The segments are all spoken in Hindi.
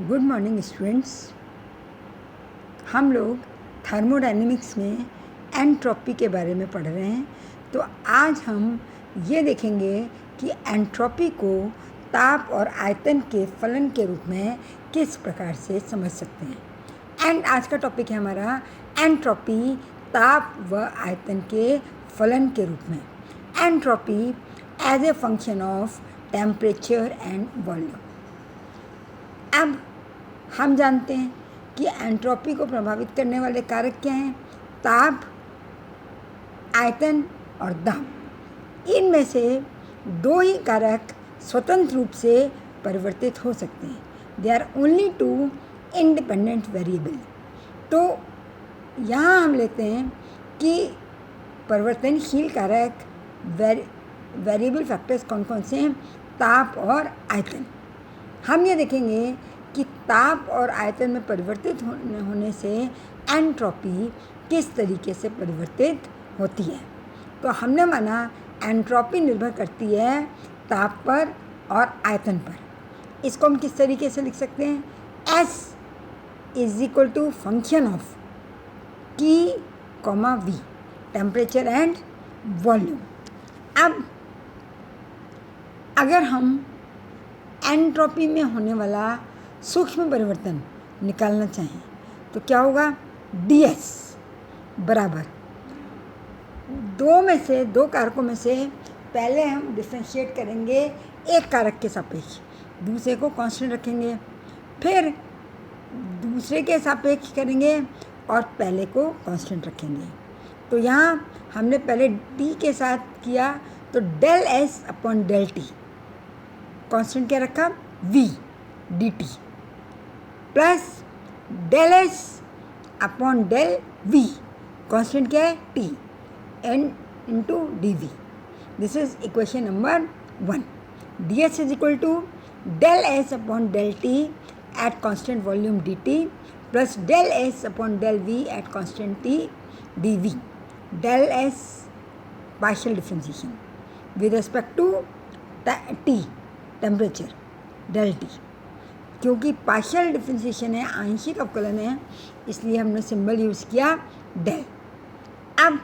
Good morning students. हम लोग थर्मोडायनेमिक्स में एंट्रोपी के बारे में पढ़ रहे हैं। तो आज हम ये देखेंगे कि एंट्रोपी को ताप और आयतन के फलन के रूप में किस प्रकार से समझ सकते हैं। एंड आज का टॉपिक है हमारा एंट्रोपी ताप व आयतन के फलन के रूप में। Entropy as a function of temperature and volume. अब हम जानते हैं कि एंट्रोपी को प्रभावित करने वाले कारक क्या हैं? ताप, आयतन और दाब। इनमें से दो ही कारक स्वतंत्र रूप से परिवर्तित हो सकते हैं। They are only two independent variable. तो यहाँ हम लेते हैं कि परिवर्तनशील कारक वेरिएबल फैक्टर्स कौन कौन से हैं? ताप और आयतन। हम ये देखेंगे कि ताप और आयतन में परिवर्तित होने से एंट्रोपी किस तरीके से परिवर्तित होती है। तो हमने माना एंट्रोपी निर्भर करती है ताप पर और आयतन पर। इसको हम किस तरीके से लिख सकते हैं? S is equal to function of T, V, temperature and volume. अब अगर हम एंट्रोपी में होने वाला सूक्ष्म परिवर्तन निकालना चाहें तो क्या होगा? DS बराबर दो कारकों में से पहले हम डिफरेंशिएट करेंगे एक कारक के सापेक्ष, दूसरे को कांस्टेंट रखेंगे, फिर दूसरे के सापेक्ष करेंगे और पहले को कांस्टेंट रखेंगे। तो यहाँ हमने पहले T के साथ किया तो del S upon del T, constant क्या रखा? V dt plus del S upon del V, constant क्या है? T n into dV। This is equation number 1। ds is equal to del S upon del T at constant volume dt plus del S upon del V at constant T dV। Del S partial differentiation with respect to T temperature del T। क्योंकि पार्शियल डिफरेंशिएशन है, आंशिक अवकलन है, इसलिए हमने सिंबल यूज़ किया डेल। अब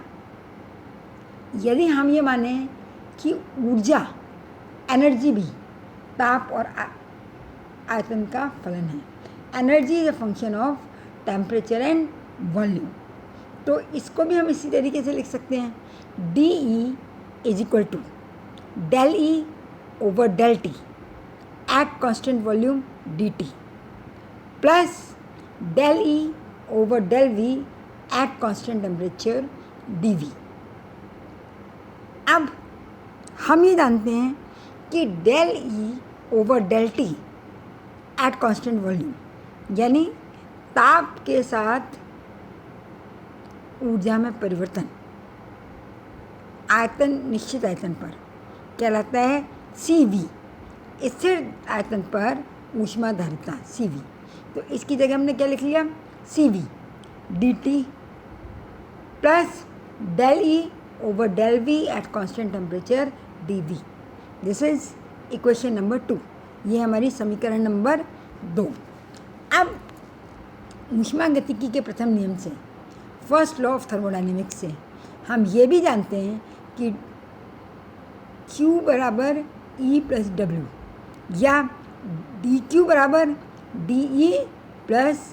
यदि हम ये माने कि ऊर्जा एनर्जी भी ताप और आयतन का फलन है, energy is a function of temperature and volume, तो इसको भी हम इसी तरीके से लिख सकते हैं। DE is equal to del E over del T at constant volume dt plus del E over del V at constant temperature dV। अब हम ये जानते हैं कि del E over del T at constant volume यानी ताप के साथ ऊर्जा में परिवर्तन आयतन निश्चित आयतन पर कहलाता है CV, स्थिर आयतन पर ऊष्माधारिता CV। तो इसकी जगह हमने क्या लिख लिया? CV dt plus del E over del V at constant temperature dV। This is equation number 2। ये हमारी समीकरण नंबर 2। अब ऊष्मागतिकी के प्रथम नियम से, फर्स्ट लॉ ऑफ थर्मोडायनेमिक्स से हम ये भी जानते हैं कि Q बराबर E प्लस W या DQ बराबर DE प्लस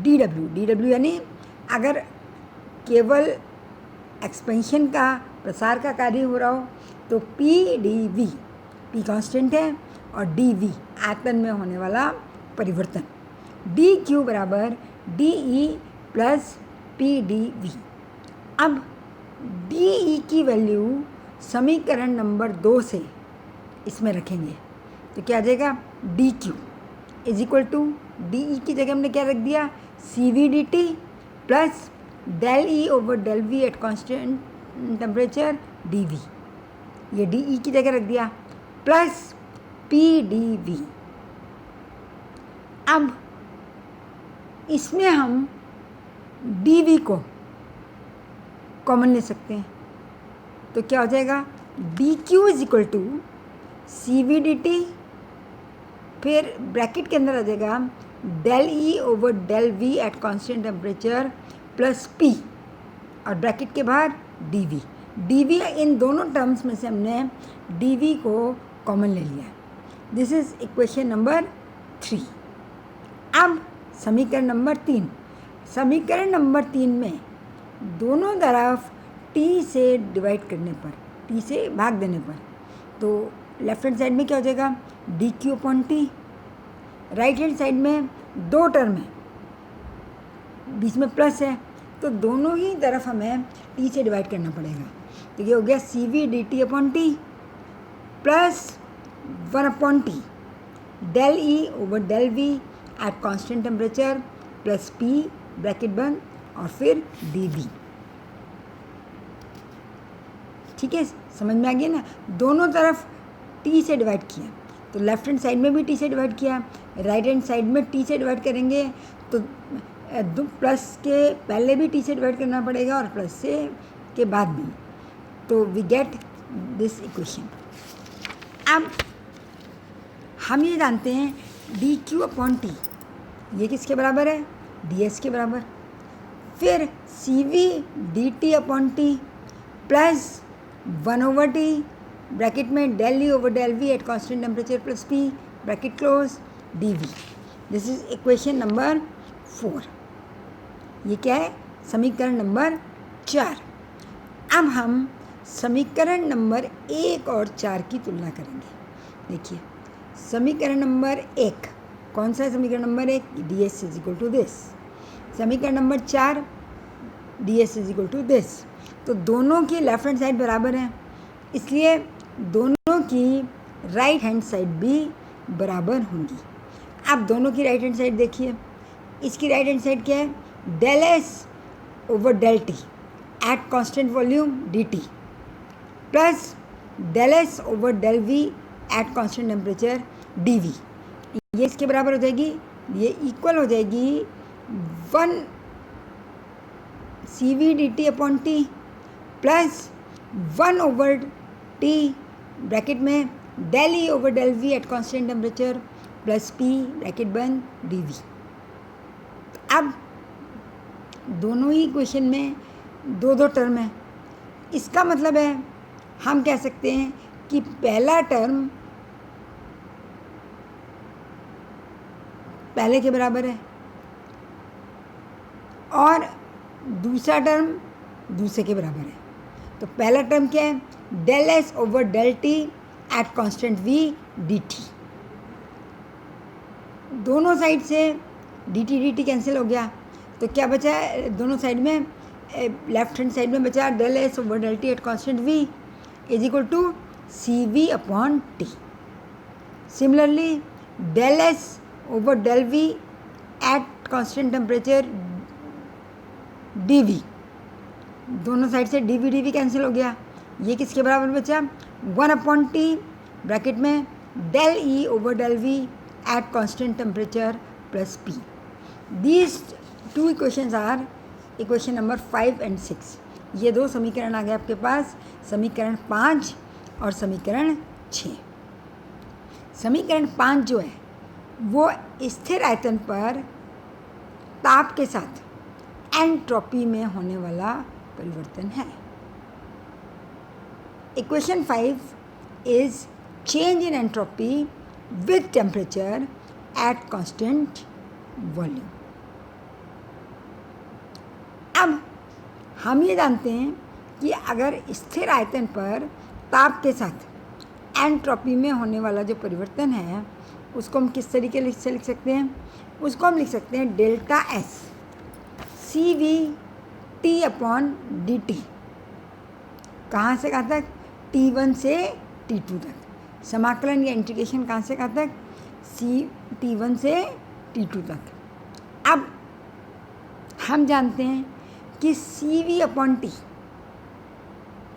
DW यानी अगर केवल एक्सपेंशन का प्रसार का कार्य हो रहा हो तो PdV, P कांस्टेंट है, और dV आयतन में होने वाला परिवर्तन, DQ बराबर DE प्लस PdV। अब DE की वैल्यू समीकरण नंबर 2 से इसमें रखेंगे तो क्या आ जाएगा? DQ is equal to DE की जगह हमने क्या रख दिया? CV dt plus del E over del V at constant temperature dV। ये DE की जगह रख दिया प्लस PdV। अब इसमें हम dV को कॉमन ले सकते हैं तो क्या हो जाएगा? DQ is equal to CV dt, फिर ब्रैकेट के अंदर आ जाएगा del E over del V at constant temperature plus P और ब्रैकेट के बाहर dV। dV इन दोनों टर्म्स में से हमने dV को कॉमन ले लिया। This is equation number 3। अब समीकरण नंबर 3। समीकरण नंबर 3 में दोनों तरफ T से डिवाइड करने पर, T से भाग देने पर, तो लेफ्ट हैंड साइड में क्या हो जाएगा, dq upon T। Right hand side में दो टर्म है, बीच में प्लस है, तो दोनों ही तरफ हमें T से डिवाइड करना पड़ेगा। तो ये हो गया CV dt upon T plus 1 upon T del E over del V at constant temperature plus P bracket बंद और फिर dV। ठीक है, समझ में आ गया ना। दोनों तरफ T से डिवाइड किया, तो लेफ्ट हैंड साइड में भी T से डिवाइड किया, राइट हैंड साइड में T से डिवाइड करेंगे तो दो प्लस के पहले भी T से डिवाइड करना पड़ेगा और प्लस से के बाद भी। तो वी गेट दिस इक्वेशन। अब हम ये जानते हैं dq अपॉन T ये किसके बराबर है, ds के बराबर। फिर CV dt upon T plus 1 over T bracket में del E over del V at constant temperature plus P bracket close dV। This is equation number 4। ये क्या है, समीकरण नंबर 4। अब हम समीकरण नंबर 1 और 4 की तुलना करेंगे। देखिए समीकरण नंबर 1 कौन सा है, समीकरण number 1 ds is equal to this. समीकरण number 4 ds is equal to this. तो दोनों की लेफ्ट हैंड साइड बराबर है, इसलिए दोनों की राइट हैंड साइड भी बराबर होंगी। अब दोनों की राइट हैंड साइड देखिए, इसकी राइट हैंड साइड क्या है, del S over del T at constant volume dt plus del S over del V at constant temperature dV। ये इसके बराबर हो जाएगी, ये इक्वल हो जाएगी 1 CV dt upon T plus 1 over T bracket में del E over del V at constant temperature plus P bracket बंद dV। अब दोनों ही इक्वेशन में दो दो टर्म है, इसका मतलब है हम कह सकते हैं कि पहला टर्म पहले के बराबर है और दूसरा टर्म दूसरे के बराबर है। तो पहला टर्म क्या है, del S over del T at constant V dt। दोनों साइड से dt कैंसिल हो गया, तो क्या बचा है, दोनों साइड में लेफ्ट हैंड साइड में बचा del S over del T at constant V is equal to CV upon T। Similarly del S over del V at constant temperature dV। दोनों साइड से dV कैंसिल हो गया, ये किसके बराबर बचा, 1 अपॉन T ब्रैकेट में del E over del V at constant temperature plus P। These two equations are equation number 5 and 6। ये दो समीकरण आ गए आपके पास, समीकरण 5 और समीकरण 6। समीकरण 5 जो है वो स्थिर आयतन पर ताप के साथ एंट्रोपी में होने वाला परिवर्तन है। Equation 5 is change in entropy with temperature at constant volume. अब हम ये जानते हैं कि अगर स्थिर आयतन पर ताप के साथ एंट्रोपी में होने वाला जो परिवर्तन है उसको हम किस तरीके से लिख सकते हैं, उसको हम लिख सकते हैं delta S CV T upon dt। कहाँ से कहाँ तक, T1 से T2 तक। समाकलन या इंटीग्रेशन कहाँ से कहाँ तक, T1 से T2 तक। अब हम जानते हैं कि CV अपॉन T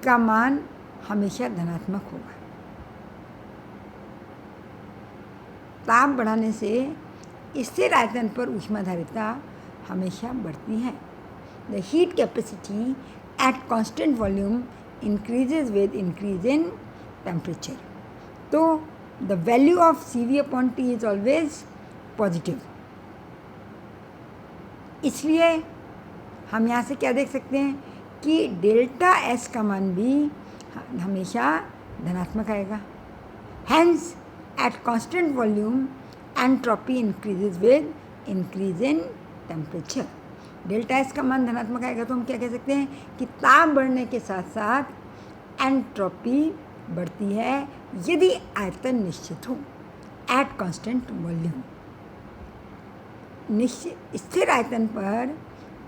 का मान हमेशा धनात्मक होगा। ताप बढ़ाने से स्थिर आयतन पर ऊष्माधारिता हमेशा बढ़ती है। The heat capacity at constant volume increases with increase in temperature. तो the value of CV upon T is always positive. इसलिए हम यहाँ से क्या देख सकते हैं कि डेल्टा एस का मान भी हमेशा धनात्मक आएगा। Hence at constant volume entropy increases with increase in temperature. Delta S का मान धनात्मक आएगा तो हम क्या कह सकते हैं कि ताप बढ़ने के साथ साथ एंट्रोपी बढ़ती है यदि आयतन निश्चित हो एट कांस्टेंट वॉल्यूम। निश्चित स्थिर आयतन पर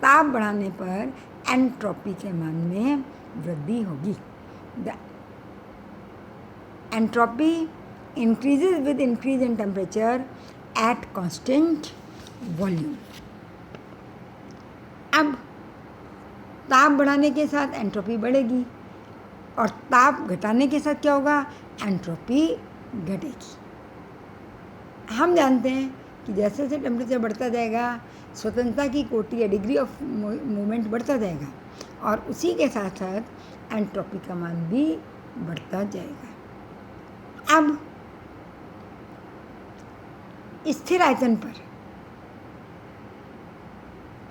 ताप बढ़ाने पर एंट्रोपी के मान में वृद्धि होगी। The entropy increases with increase in temperature at constant volume. अब ताप बढ़ाने के साथ एंट्रोपी बढ़ेगी और ताप घटाने के साथ क्या होगा, एंट्रोपी घटेगी। हम जानते हैं कि जैसे जैसे टेम्परेचर बढ़ता जाएगा स्वतंत्रता की कोटि या डिग्री ऑफ मूवमेंट बढ़ता जाएगा और उसी के साथ साथ एंट्रोपी का मान भी बढ़ता जाएगा। अब स्थिर आयतन पर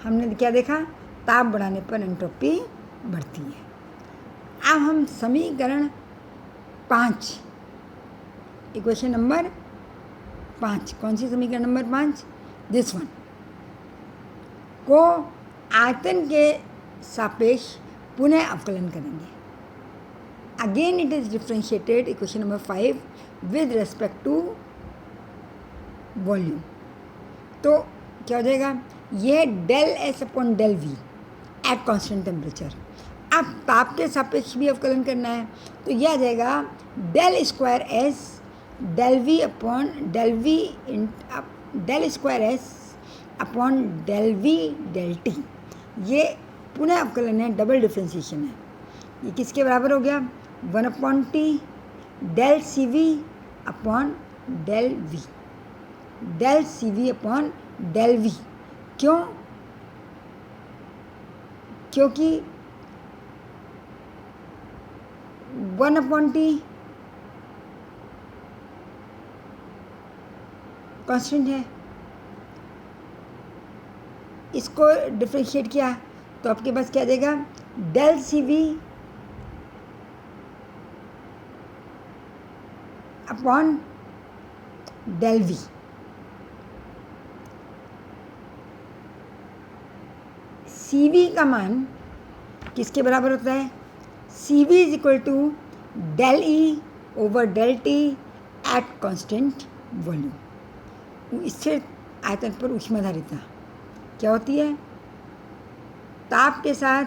हमने क्या देखा, ताप बढ़ाने पर एंट्रोपी बढ़ती है। अब हम समीकरण 5 इक्वेशन नंबर 5, कौन सी समीकरण नंबर 5, दिस वन को आयतन के सापेक्ष पुनः अवकलन करेंगे। Again it is differentiated equation number 5 with respect to volume. तो क्या हो जाएगा, ये del S upon del V at constant temperature. अब ताप के सापेक्ष भी अवकलन करना है तो यह आ जाएगा del square S del V upon del V del square S upon del V del T. ये पुनः अवकलन है, डबल डिफ्रेंशिएशन है। ये किसके बराबर हो गया, 1 upon T del C V upon del V, del C V upon del V. क्यों, क्योंकि 1 अपॉन टी कांस्टेंट है, इसको डिफ्रेंशिएट किया तो आपके पास क्या आ जाएगा, del C V upon del V. C V का मान किसके बराबर होता है, C V is equal to del E over del T at constant volume. स्थिर आयतन पर ऊष्माधारिता क्या होती है, ताप के साथ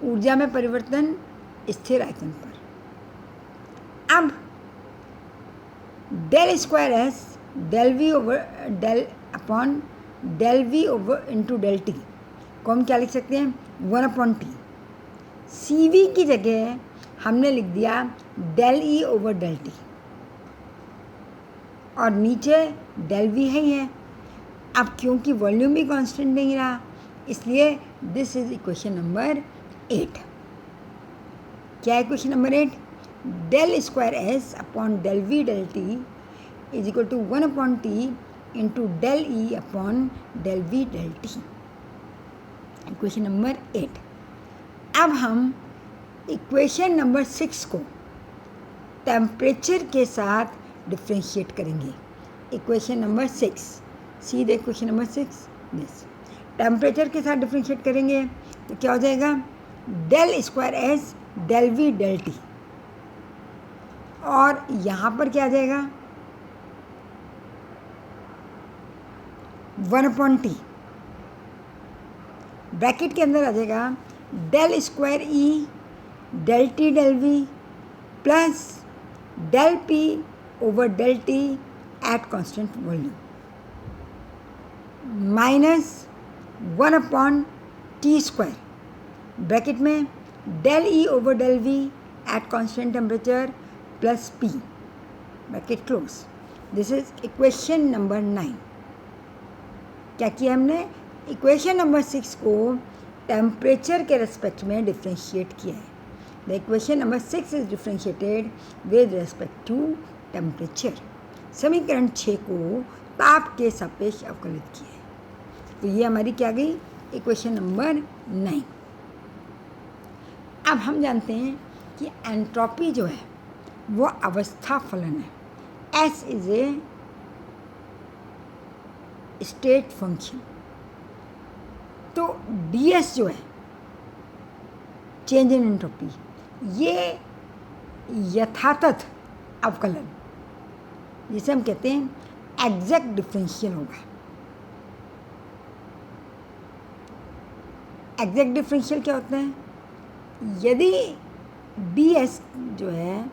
ऊर्जा में परिवर्तन स्थिर आयतन पर। अब del square S del V over del upon del V over into del T को हम क्या लिख सकते हैं, 1 अपॉन टी। सी वी की जगह हमने लिख दिया del E over del T और नीचे डेल वी है ही है। अब क्योंकि वॉल्यूम भी कांस्टेंट नहीं रहा इसलिए दिस इज इक्वेशन नंबर 8। क्या equation number 8, del square S upon del V del T is equal to 1 upon T into del E upon del V del T, equation number 8। अब हम इक्वेशन नंबर 6 को टेम्परेचर के साथ डिफ्रेंशिएट करेंगे। इक्वेशन नंबर 6, सीधे इक्वेशन नंबर 6 दिस टेम्परेचर के साथ डिफ्रेंशिएट करेंगे तो क्या हो जाएगा, del square S del V del T और यहाँ पर क्या आ जाएगा 1 अपॉन टी, ब्रैकेट के अंदर आ जाएगा del square E del T del V plus del P over del T at constant volume minus 1 upon T square, bracket में del E over del V at constant temperature plus P, bracket close. This is equation number 9। क्या किया हमने, इक्वेशन नंबर 6 को टेम्परेचर के रेस्पेक्ट में डिफ्रेंशिएट किया है। The equation number 6 is differentiated with respect to temperature. समीकरण 6 को ताप के सापेक्ष अवकलित किए। तो ये हमारी क्या गई, इक्वेशन नंबर 9। अब हम जानते हैं कि एंट्रोपी जो है वो अवस्था फलन है। S is a state function. तो डी एस जो है चेंज इन एंट्रोपी, ये यथातथ अवकलन जिसे हम कहते हैं एग्जैक्ट डिफरेंशियल होगा। एग्जैक्ट डिफरेंशियल क्या होता है? यदि डी एस जो है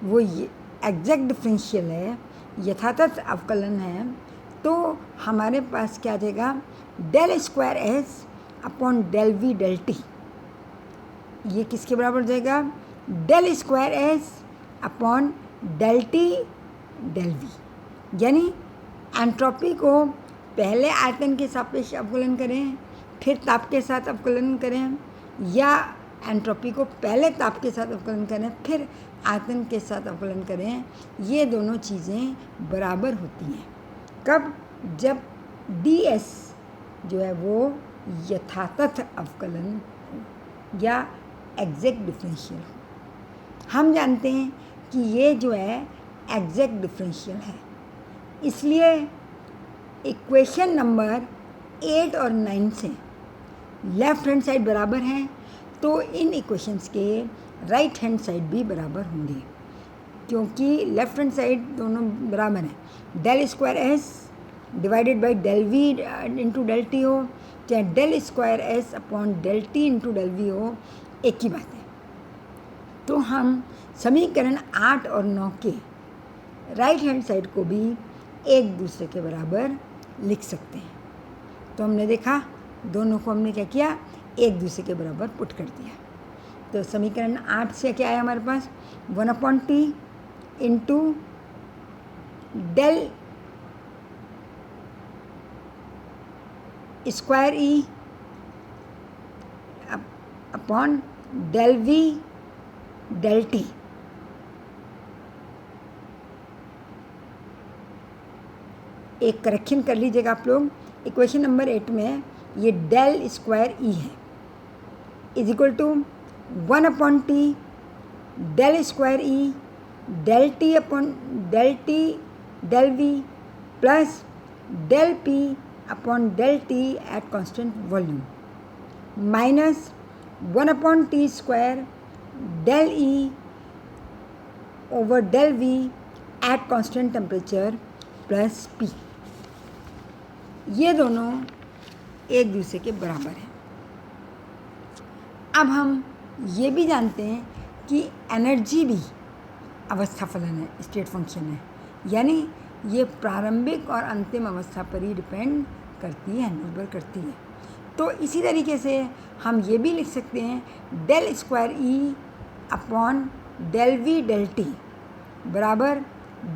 वो एग्जैक्ट डिफरेंशियल है, यथातथ अवकलन है, तो हमारे पास क्या आ जाएगा, del square S upon del V del T. ये किसके बराबर हो जाएगा? Del square S upon del T del V. यानी एंट्रोपी को पहले आयतन के सापेक्ष अवकलन करें, फिर ताप के साथ अवकलन करें, या एंट्रोपी को पहले ताप के साथ अवकलन करें फिर आयतन के साथ अवकलन करें, ये दोनों चीज़ें बराबर होती हैं। कब? जब डी एस जो है वो यथातथ अवकलन हो या एग्जैक्ट डिफरेंशियल हो। हम जानते हैं कि ये जो है एग्जैक्ट डिफरेंशियल है, इसलिए इक्वेशन नंबर 8 और 9 से लेफ़्ट हैंड साइड बराबर हैं, तो इन इक्वेशंस के राइट हैंड साइड भी बराबर होंगे, क्योंकि लेफ़्ट हैंड साइड दोनों बराबर हैं। Del square S divided by del V into del T हो, चाहे del square S upon del T into del V हो, एक ही बात है। तो हम समीकरण 8 और 9 के राइट हैंड साइड को भी एक दूसरे के बराबर लिख सकते हैं। तो हमने देखा दोनों को हमने क्या किया, एक दूसरे के बराबर पुट कर दिया। तो समीकरण 8 से क्या आया हमारे पास, 1/t into del square E upon del V del T. एक करेक्शन कर लीजिएगा आप लोग, इक्वेशन नंबर 8 में ये डेल स्क्वायर ई है is equal to 1/t del square E del T upon del T del V plus del P upon del T at constant volume minus 1/t square del E over del V at constant temperature plus P. ये दोनों एक दूसरे के बराबर हैं। अब हम ये भी जानते हैं कि एनर्जी भी अवस्था फलन है, स्टेट फंक्शन है, यानी ये प्रारंभिक और अंतिम अवस्था पर ही डिपेंड करती है, निर्भर करती है। तो इसी तरीके से हम ये भी लिख सकते हैं del square E upon del V del T बराबर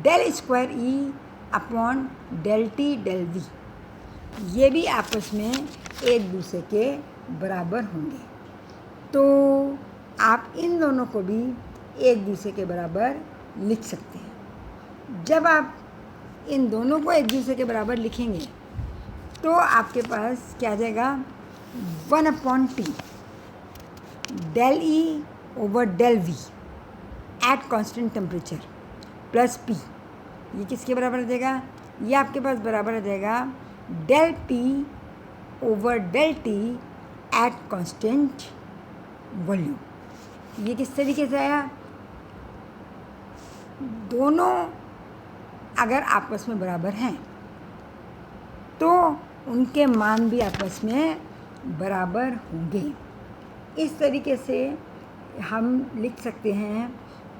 del square E upon del T del V. ये भी आपस में एक दूसरे के बराबर होंगे। तो आप इन दोनों को भी एक दूसरे के बराबर लिख सकते हैं। जब आप इन दोनों को एक दूसरे के बराबर लिखेंगे तो आपके पास क्या आ जाएगा, 1/t del E over del V at constant temperature plus P. ये किसके बराबर आ जाएगा, ये आपके पास बराबर आ जाएगा del P over del T at constant volume. ये किस तरीके से आया, दोनों अगर आपस में बराबर हैं तो उनके मान भी आपस में बराबर होंगे। इस तरीके से हम लिख सकते हैं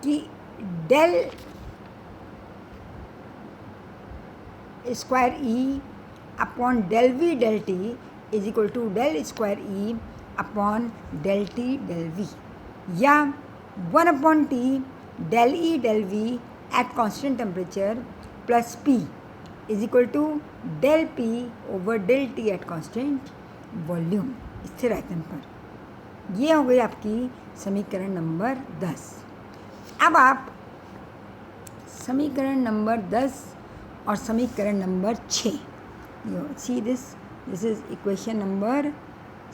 कि del square E upon del V del T is equal to del square E upon del T del V, या 1/t del E del V at constant temperature plus P is equal to del P over del T at constant volume स्थिर आयतन पर। ये हो गई आपकी समीकरण नंबर 10। अब आप समीकरण नंबर 10 और समीकरण number 6, see this is equation number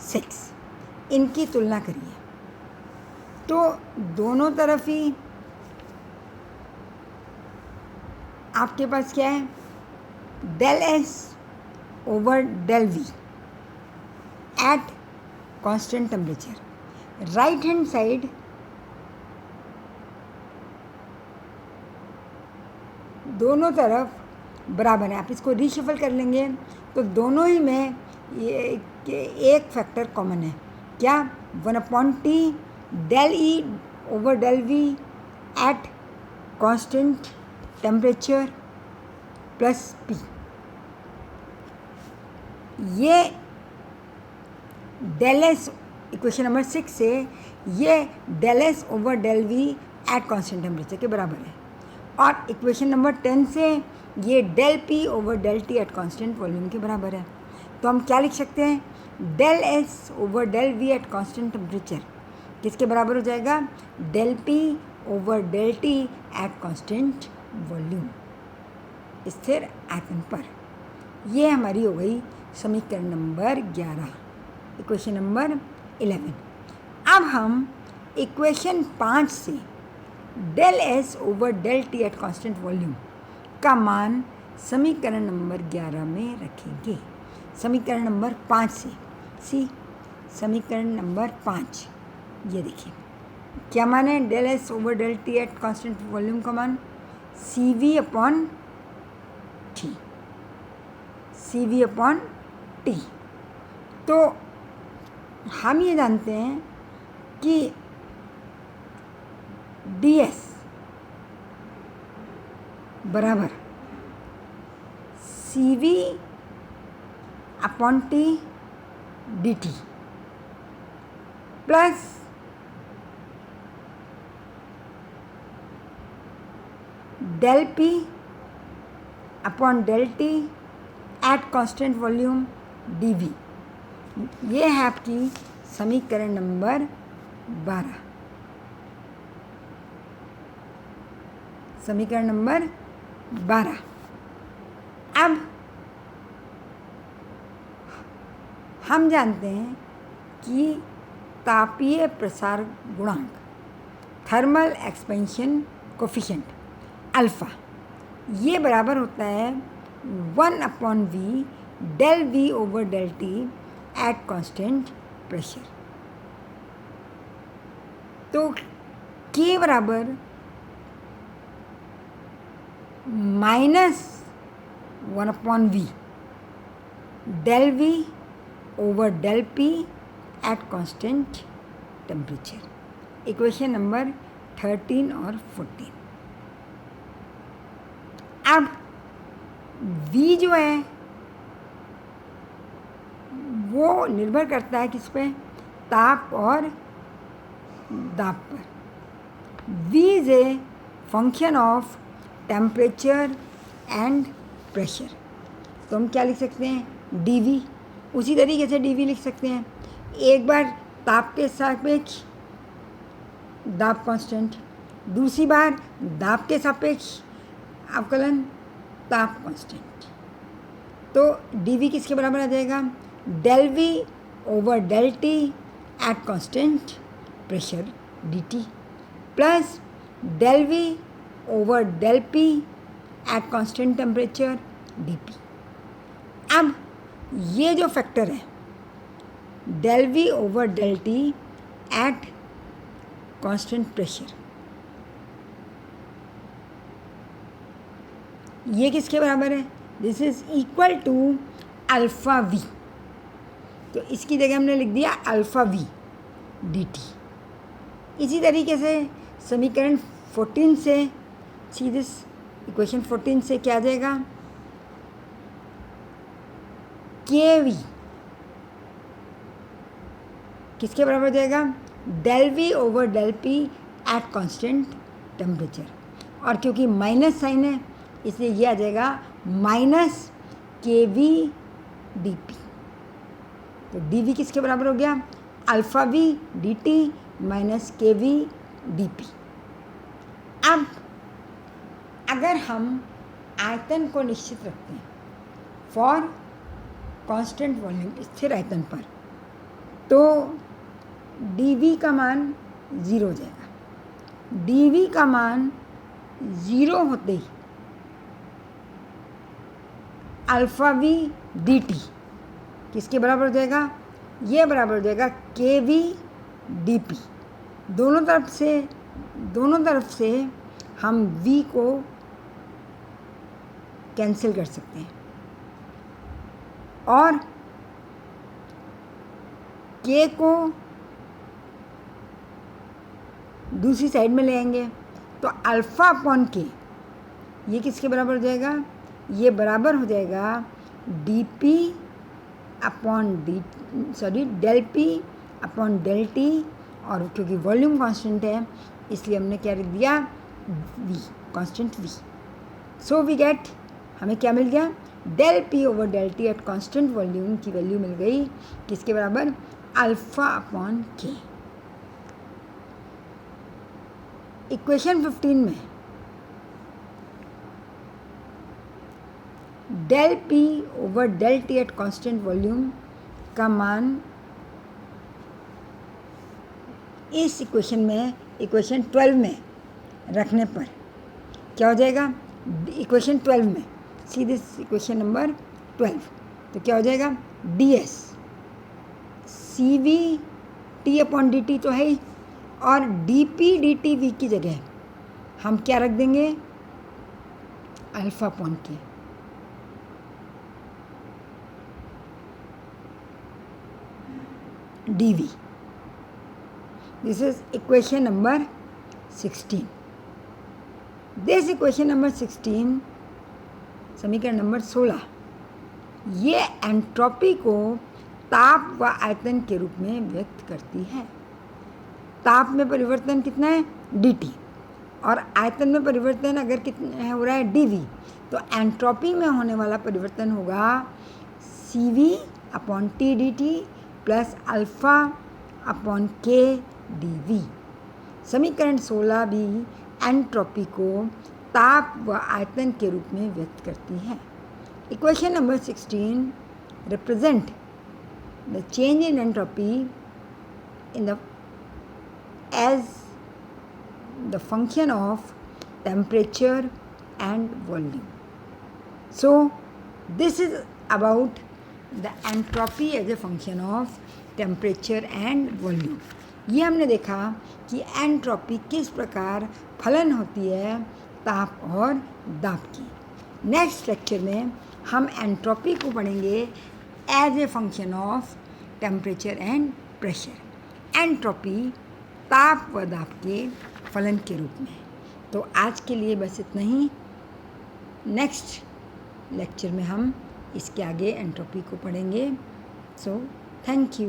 6, इनकी तुलना करिए। तो दोनों तरफ ही आपके पास क्या है, del S over del V at constant temperature. Right hand side दोनों तरफ बराबर है। आप इसको रीशफल कर लेंगे तो दोनों ही में ये एक फैक्टर कॉमन है। क्या, 1/T del E over del V at constant temperature plus P. ये डेल एस इक्वेशन नंबर 6 से ये del S over del V at constant temperature के बराबर है। और इक्वेशन नंबर 10 से ये del P over del T at constant volume के बराबर है। तो हम क्या लिख सकते हैं, del S over del V at constant temperature किसके बराबर हो जाएगा, del P over del T at constant volume, स्थिर आयतन पर। ये हमारी हो गई समीकरण नंबर 11, इक्वेशन नंबर 11। अब हम इक्वेशन 5 से del S over del T at constant volume का मान समीकरण नंबर 11 में रखेंगे। समीकरण नंबर 5 से, सी समीकरण नंबर 5, ये देखिए क्या मान है, del S over del T at constant volume का मान C V upon T, C V upon T. तो हम ये जानते हैं कि डी एस बराबर C V upon T D T plus del P upon del T at constant volume D V. ये है आपकी समीकरण नंबर 12, समीकरण नंबर 12। अब हम जानते हैं कि तापीय प्रसार गुणांक, थर्मल एक्सपेंशन कोफिशिएंट अल्फ़ा, ये बराबर होता है 1/V del V over del T at constant pressure. तो के बराबर -1/V del V over del P at constant temperature. Equation number 13 और 14। अब V जो है वो निर्भर करता है किस पे, ताप और दाब पर। V is a function of temperature and pressure. तो हम क्या लिख सकते हैं, dV। उसी तरीके से dV लिख सकते हैं, एक बार ताप के सापेक्ष दाब कांस्टेंट, दूसरी बार दाब के सापेक्ष अवकलन ताप कांस्टेंट। तो dV किसके बराबर आ जाएगा, del V over del T at constant pressure dt plus del V over del P at constant temperature dP। अब ये जो फैक्टर है del V over del T at constant pressure, ये किसके बराबर है, this is equal to alpha V। तो इसकी जगह हमने लिख दिया अल्फ़ा V dt। इसी तरीके से समीकरण 14 से, सीधे इक्वेशन 14 से क्या आ जाएगा, के वी किसके बराबर हो जाएगा, del V over del P at constant temperature. और क्योंकि माइनस साइन है इसलिए ये आ जाएगा minus K V D P. तो डी वी किसके बराबर हो गया, alpha V D T minus K V D P. अब अगर हम आयतन को निश्चित रखते हैं फॉर कांस्टेंट वॉल्यूम, स्थिर आयतन पर, तो dV का मान 0 हो जाएगा। dV का मान 0 होते ही अल्फ़ा v dt किसके बराबर हो जाएगा? ये बराबर हो जाएगा kV dP। दोनों तरफ से हम v को कैंसिल कर सकते हैं और k को दूसरी साइड में ले आएंगे, तो अल्फ़ा अपॉन के ये किसके बराबर हो जाएगा? ये बराबर हो जाएगा dP upon del P upon del T, और क्योंकि वॉल्यूम कांस्टेंट है इसलिए हमने क्या लिख दिया? V, constant V। So we get, हमें क्या मिल गया? Del P over del T at constant volume की वैल्यू मिल गई किसके बराबर? Alpha upon K. इक्वेशन 15 में del P over del T at constant volume का मान इस इक्वेशन 12 में रखने पर क्या हो जाएगा? इक्वेशन 12 में, सी दिस इक्वेशन नंबर 12, तो क्या हो जाएगा? ds CV T upon dt तो है ही, और dP dt V की जगह हम क्या रख देंगे? अल्फ़ा अपॉन के। dV, this is equation number 16. This equation number 16, समीकरण नंबर 16, ये एंट्रोपी को ताप व आयतन के रूप में व्यक्त करती है। ताप में परिवर्तन कितना है? dt, और आयतन में परिवर्तन अगर कितना हो रहा है? dV, तो एंट्रोपी में होने वाला परिवर्तन होगा CV upon T dt plus alpha upon के dV। समीकरण 16 भी एंट्रोपी को ताप व आयतन के रूप में व्यक्त करती है। Equation number 16 represent the change in entropy in the as the function of temperature and volume. So this is about the entropy as a function of temperature and volume. ये हमने देखा कि एंट्रोपी किस प्रकार फलन होती है ताप और दाब की। नेक्स्ट लेक्चर में हम एंट्रोपी को पढ़ेंगे as a function of temperature and pressure, entropy ताप व दाब के फलन के रूप में। तो आज के लिए बस इतना ही। नेक्स्ट लेक्चर में हम इसके आगे एंट्रोपी को पढ़ेंगे। So thank you.